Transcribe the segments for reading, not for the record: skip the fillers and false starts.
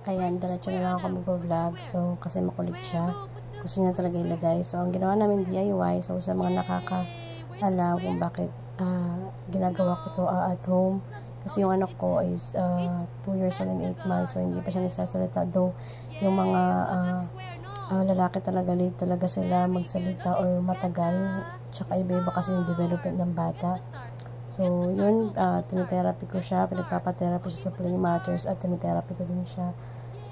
Ayan, diretso na lang ako mag-vlog. So, kasi makulit siya. Gusto niya talaga ilagay. So, ang ginawa namin DIY. So, sa mga nakakaalam kung bakit ginagawa ko to at home. Kasi yung anak ko is 2 years old and 8 months. So, hindi pa siya nagsasalita. Though, yung mga lalaki talaga, late talaga sila magsalita or matagal. Tsaka iba-iba kasi yung development ng bata. So, yun, tinitherapy ko siya. Pinagpapatherapy siya sa Play Matters at tinitherapy ko din siya.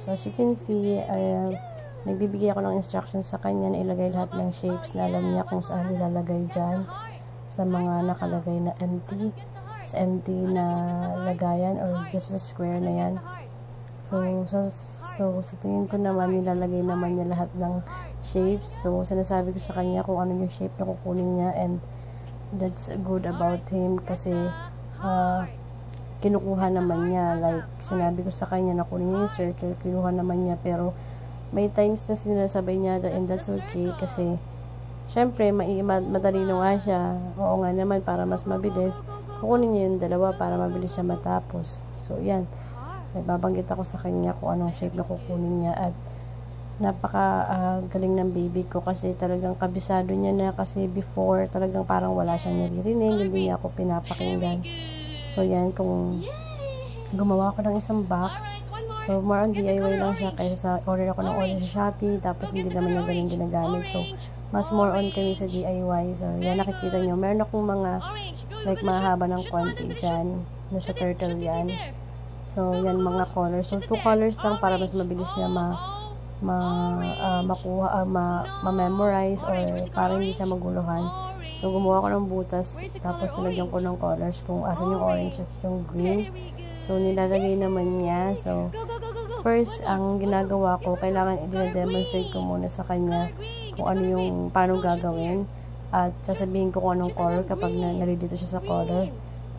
So, as you can see, nagbibigay ako ng instructions sa kanya na ilagay lahat ng shapes na alam niya kung saan ilalagay dyan sa mga nakalagay na empty, sa empty na lagayan or just sa square na yan. So sa tingin ko naman, nilalagay naman niya lahat ng shapes. So, sinasabi ko sa kanya kung ano yung shape na kukunin niya, and that's good about him kasi kinukuha naman niya. Like, sinabi ko sa kanya na kunin niya yung circle, kinuha naman niya, pero may times na sinasabay niya, and that's okay kasi syempre, matalino nga siya. Oo nga naman, para mas mabilis, kukunin niya yung dalawa para mabilis siya matapos. So, yan. Nagbabanggit ako sa kanya kung anong shape na kukunin niya, at napaka galing ng baby ko kasi talagang kabisado niya na, kasi before talagang parang wala siyang naririnig, hindi niya ako pinapakinggan. So, yan, kung gumawa ako ng isang box, so, more on DIY lang siya kaysa sa order ako ng order sa Shopee, tapos hindi naman niya ganun ginagamit. So, mas more on kami sa DIY. So, yan, nakikita nyo. Meron akong mga, like, mahaba ng konti dyan. Nasa turtle yan. So, yan, mga colors. So, 2 colors lang para mas mabilis niya makuha, ma-memorize, or para hindi siya maguluhan. So, gumawa ko ng butas, tapos nilagyan ko ng colors kung asan yung orange at yung green. So, nilalagay naman niya. So, first, ang ginagawa ko, kailangan i-demonstrate ko muna sa kanya kung ano yung, paano gagawin. At sasabihin ko kung anong color kapag nalilito siya sa color.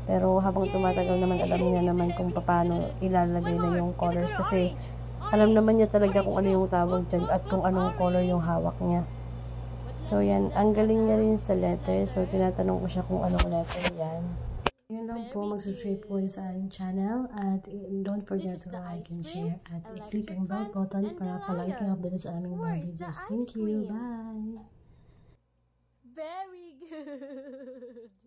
Pero habang tumatagal naman, alam niya naman kung paano ilalagay na yung colors. Kasi, alam naman niya talaga kung ano yung tawag dyan at kung anong color yung hawak niya. So, yan. Ang galing niya rin sa letter. So, tinatanong ko siya kung anong letter yan. Yun lang po. Mag-subscribe po sa aking channel. At don't forget to like and share. At i-click ang bell button para palagi kang updated sa aming mga videos. Thank you. Bye! Very good.